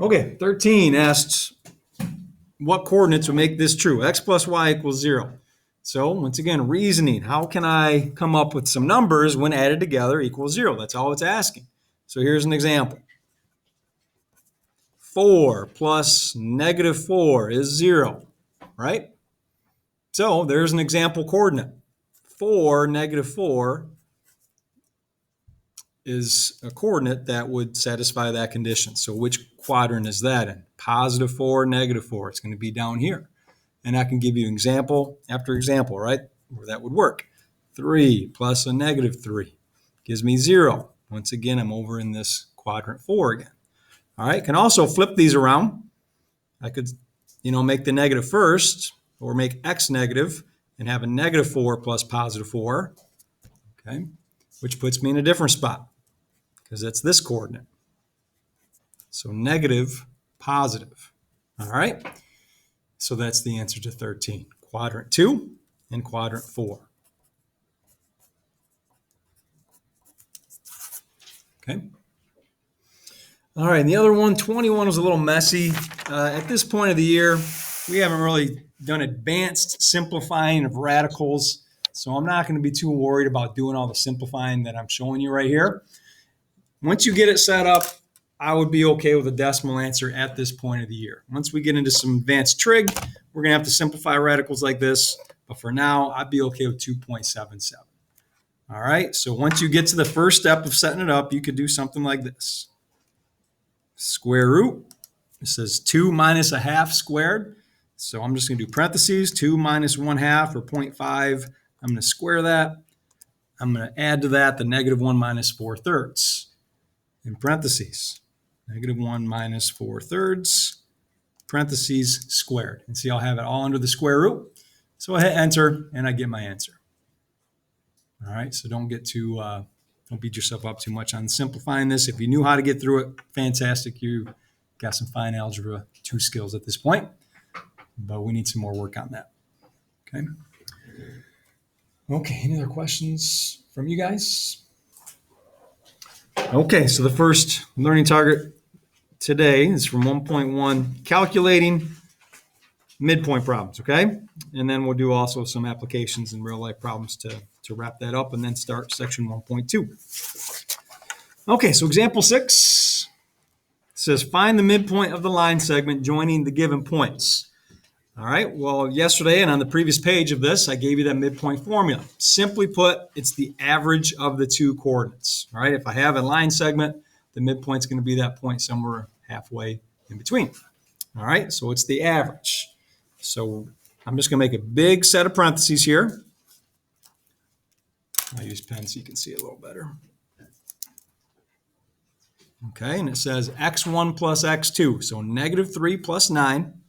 Okay, 13 asks what coordinates would make this true? X plus y equals 0. So once again, reasoning. How can I come up with some numbers when added together equals 0? That's all it's asking. So here's an example. 4 plus -4 is 0, right? So there's an example coordinate. 4, -4 is a coordinate that would satisfy that condition. So which quadrant is that in? +4, -4. It's going to be down here. And I can give you example after example, right, where that would work. 3 plus a -3 gives me 0. Once again, I'm over in this quadrant 4 again. All right, can also flip these around. I could, make the negative first, or make x negative and have a -4 plus +4, okay, which puts me in a different spot because that's this coordinate. So negative, positive. All right. So that's the answer to 13. Quadrant 2 and quadrant 4. Okay. All right, and the other one, 21, was a little messy. At this point of the year, we haven't really done advanced simplifying of radicals, so I'm not going to be too worried about doing all the simplifying that I'm showing you right here. Once you get it set up, I would be okay with a decimal answer at this point of the year. Once we get into some advanced trig, we're going to have to simplify radicals like this. But for now, I'd be okay with 2.77. All right, so once you get to the first step of setting it up, you could do something like this. Square root. It says 2 minus a half squared. So I'm just going to do parentheses, 2 minus 1/2 or 0.5. I'm going to square that. I'm going to add to that the -1 minus 4/3 in parentheses. -1 minus 4/3, parentheses, squared. And see, I'll have it all under the square root. So I hit enter and I get my answer. All right, so don't beat yourself up too much on simplifying this. If you knew how to get through it, fantastic. You got some fine algebra 2 skills at this point, but we need some more work on that. Okay. Okay, any other questions from you guys? Okay, so the first learning target today is from 1.1, calculating midpoint problems, okay? And then we'll do also some applications and real life problems to wrap that up and then start section 1.2. Okay, so example 6 says find the midpoint of the line segment joining the given points. All right, well, yesterday and on the previous page of this, I gave you that midpoint formula. Simply put, it's the average of the two coordinates. All right, if I have a line segment, the midpoint's going to be that point somewhere halfway in between. All right, so it's the average. So I'm just going to make a big set of parentheses here. I'll use pen so you can see it a little better. Okay, and it says x1 plus x2, so -3 plus 9.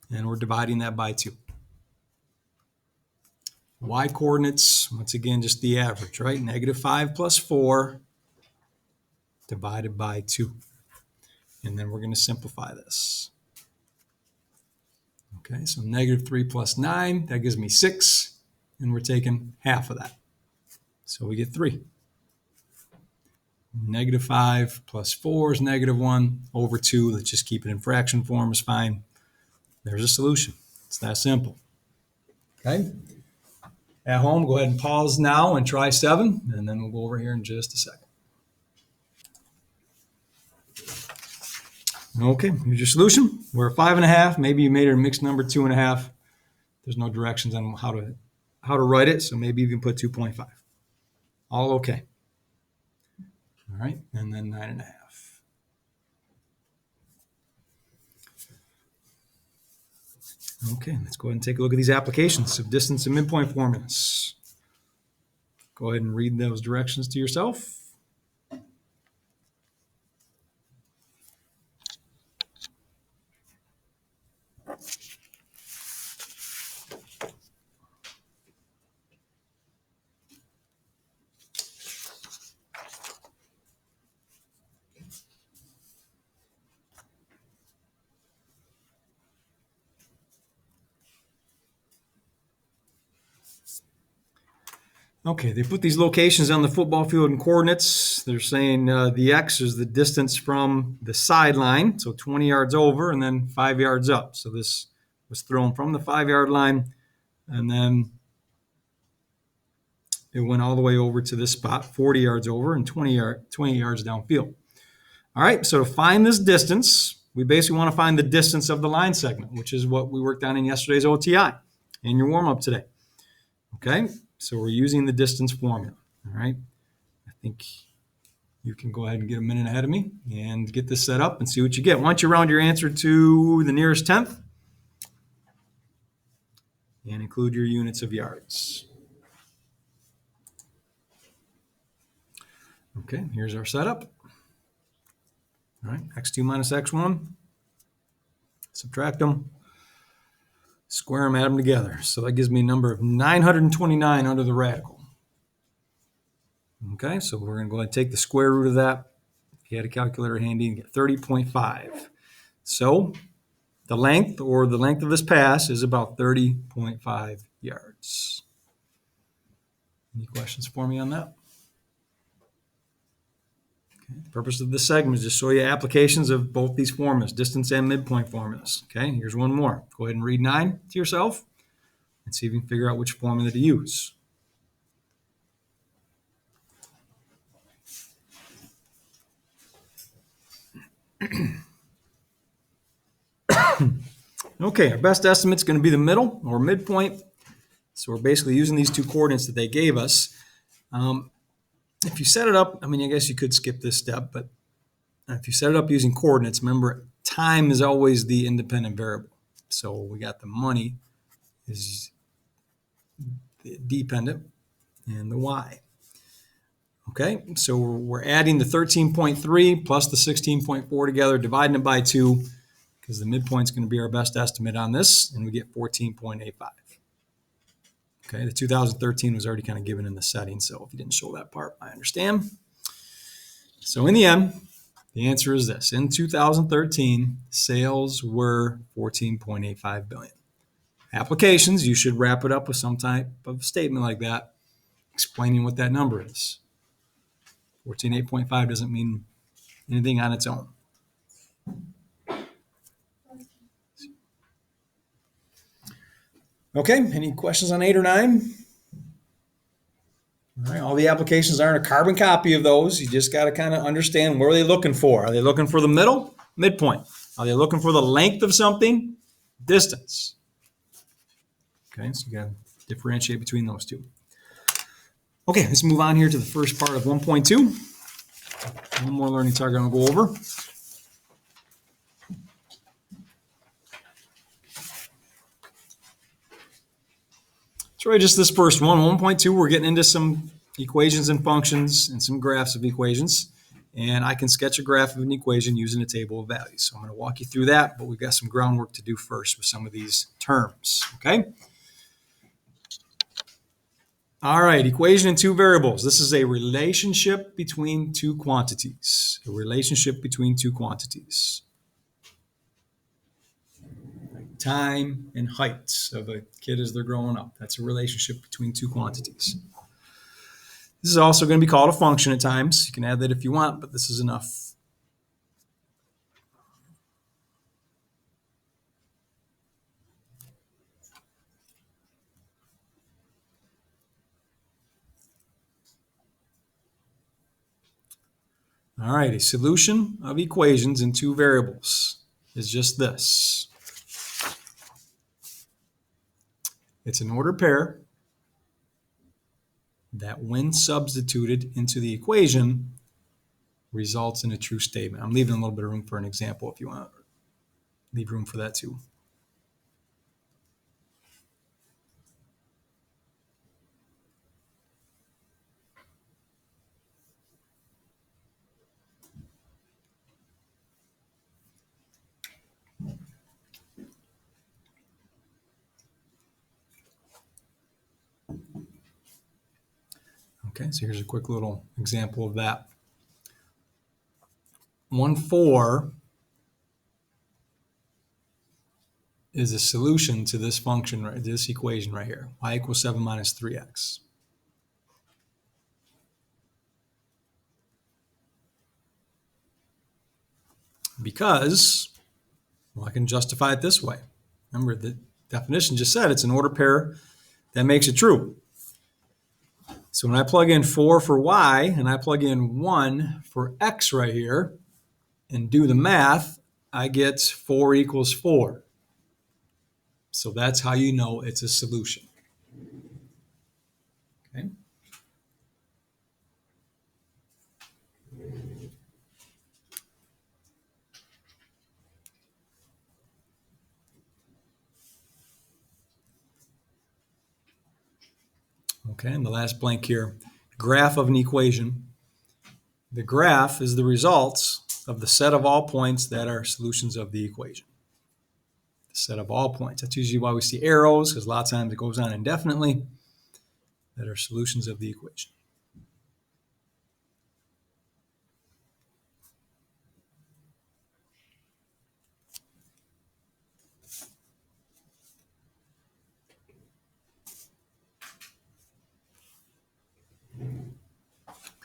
And we're dividing that by 2. Y coordinates, once again, just the average, right? -5 plus 4 divided by 2. And then we're going to simplify this. Okay, so -3 plus 9, that gives me 6. And we're taking half of that. So we get 3. -5 plus 4 is -1 over 2. Let's just keep it in fraction form is fine. There's a solution. It's that simple. Okay. At home, go ahead and pause now and try 7, and then we'll go over here in just a second. Okay, here's your solution. We're at 5.5. Maybe you made it a mixed number 2.5. There's no directions on how to write it, so maybe you can put 2.5. All okay. All right, and then 9.5. Okay, let's go ahead and take a look at these applications of distance and midpoint formulas. Go ahead and read those directions to yourself. Okay, they put these locations on the football field in coordinates. They're saying the X is the distance from the sideline, so 20 yards over, and then 5 yards up. So this was thrown from the 5-yard line, and then it went all the way over to this spot, 40 yards over and 20 yards downfield. All right, so to find this distance, we basically want to find the distance of the line segment, which is what we worked on in yesterday's OTI in your warm-up today. Okay, so we're using the distance formula. All right, I think you can go ahead and get a minute ahead of me and get this set up and see what you get. Why don't you round your answer to the nearest tenth and include your units of yards. Okay, here's our setup. All right, x2 minus x1. Subtract them. Square them, add them together. So that gives me a number of 929 under the radical. Okay, so we're going to go ahead and take the square root of that. If you had a calculator handy, and get 30.5. So the length of this pass is about 30.5 yards. Any questions for me on that? Okay. The purpose of this segment is to show you applications of both these formulas, distance and midpoint formulas. Okay, here's one more. Go ahead and read 9 to yourself and see if you can figure out which formula to use. Okay, our best estimate is going to be the middle or midpoint. So we're basically using these two coordinates that they gave us. If you set it up, I mean, I guess you could skip this step, but if you set it up using coordinates, remember, time is always the independent variable. So we got the money is dependent and the y. Okay, so we're adding the 13.3 plus the 16.4 together, dividing it by 2, because the midpoint is going to be our best estimate on this, and we get 14.85. Okay, the 2013 was already kind of given in the setting, so if you didn't show that part, I understand. So in the end, the answer is this. In 2013, sales were 14.85 billion. Applications, you should wrap it up with some type of statement like that, explaining what that number is. 14.8 doesn't mean anything on its own. Okay, any questions on 8 or 9? All right, all the applications aren't a carbon copy of those. You just got to kind of understand, what are they looking for? Are they looking for the middle? Midpoint. Are they looking for the length of something? Distance. Okay, so you got to differentiate between those two. Okay, let's move on here to the first part of 1.2. One more learning target I'll go over. So really just this first one, 1.2, we're getting into some equations and functions and some graphs of equations. And I can sketch a graph of an equation using a table of values. So I'm going to walk you through that, but we've got some groundwork to do first with some of these terms, okay? All right, equation in two variables. This is a relationship between two quantities. A relationship between two quantities. Time and height of a kid as they're growing up. That's a relationship between two quantities. This is also going to be called a function at times. You can add that if you want, but this is enough. All right, a solution of equations in two variables is just this. It's an ordered pair that, when substituted into the equation, results in a true statement. I'm leaving a little bit of room for an example if you want to leave room for that too. Okay, so here's a quick little example of that. 1,4 is a solution to this function, right? This equation right here. Y equals 7 minus 3x. because, well, I can justify it this way. Remember, the definition just said it's an order pair that makes it true. So when I plug in 4 for y and I plug in 1 for x right here and do the math, I get 4 equals 4. So that's how you know it's a solution. Okay. Okay, and the last blank here, graph of an equation. The graph is the results of the set of all points that are solutions of the equation. The set of all points. That's usually why we see arrows, because a lot of times it goes on indefinitely, that are solutions of the equation.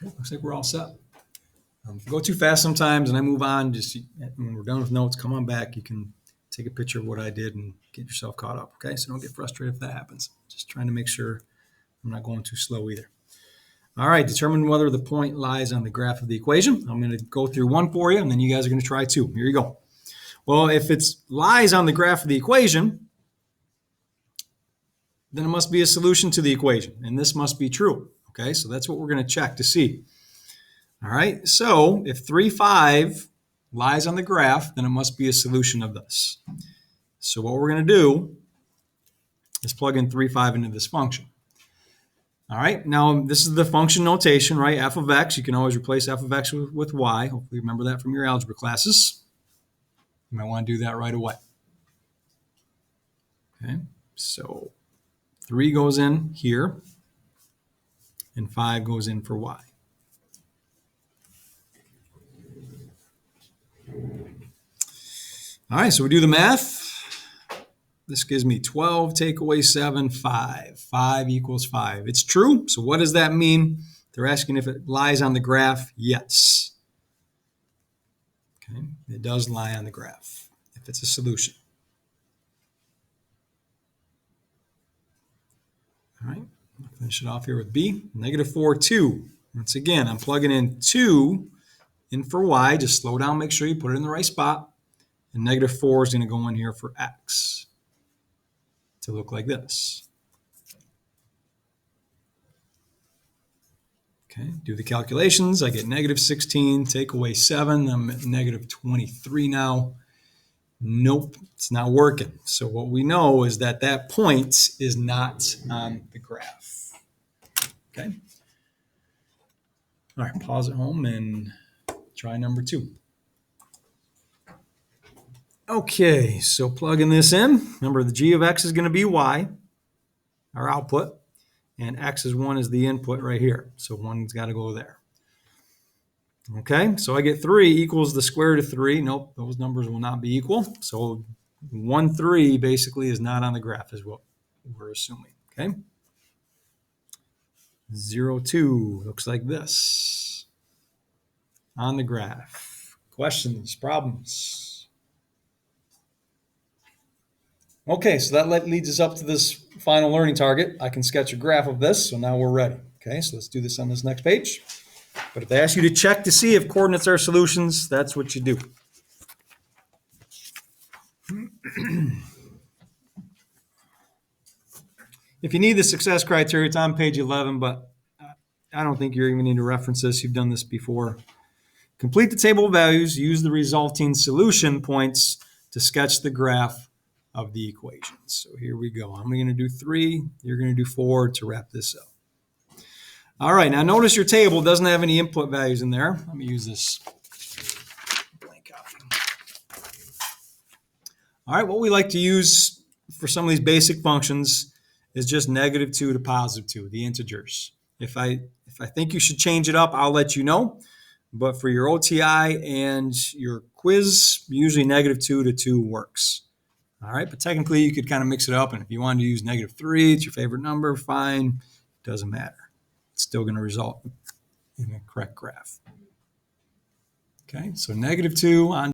Okay, looks like we're all set. If you go too fast sometimes and I move on, just when we're done with notes, come on back. You can take a picture of what I did and get yourself caught up, okay? So don't get frustrated if that happens. Just trying to make sure I'm not going too slow either. All right, determine whether the point lies on the graph of the equation. I'm going to go through one for you, and then you guys are going to try two. Here you go. Well, if it lies on the graph of the equation, then it must be a solution to the equation, and this must be true. Okay, so that's what we're going to check to see. All right, so if 3, 5 lies on the graph, then it must be a solution of this. So what we're going to do is plug in 3, 5 into this function. All right, now this is the function notation, right? F of x, you can always replace f of x with y. Hopefully you remember that from your algebra classes. You might want to do that right away. Okay, so 3 goes in here, and 5 goes in for y. All right, so we do the math. This gives me 12 take away 7, 5. 5 equals 5. It's true. So what does that mean? They're asking if it lies on the graph. Yes. Okay, it does lie on the graph if it's a solution. All right, I'll finish it off here with B. -4, 2. Once again, I'm plugging in 2 in for y. Just slow down, make sure you put it in the right spot. And -4 is going to go in here for x to look like this. Okay, do the calculations. I get -16, take away 7. I'm at -23 now. Nope, it's not working. So what we know is that that point is not on the graph. Okay. All right, pause at home and try number 2. Okay, so plugging this in. Remember, the g of x is going to be y, our output, and x is 1 is the input right here. So 1's got to go there. Okay, so I get 3 equals the square root of 3. Nope, those numbers will not be equal. So 1, 3 basically is not on the graph is what we're assuming. Okay, 0, 2 looks like this on the graph. Questions, problems? Okay, so that leads us up to this final learning target. I can sketch a graph of this, so now we're ready. Okay, so let's do this on this next page. But if they ask you to check to see if coordinates are solutions, that's what you do. If you need the success criteria, it's on page 11, but I don't think you even need to reference this. You've done this before. Complete the table of values. Use the resulting solution points to sketch the graph of the equation. So here we go. I'm going to do 3. You're going to do 4 to wrap this up. All right, now notice your table doesn't have any input values in there. Let me use this blank copy. All right, what we like to use for some of these basic functions is just -2 to +2, the integers. If I think you should change it up, I'll let you know. But for your OTI and your quiz, usually -2 to 2 works. All right, but technically you could kind of mix it up. And if you wanted to use -3, it's your favorite number, fine. Doesn't matter. It's still going to result in the correct graph. Okay, so -2 on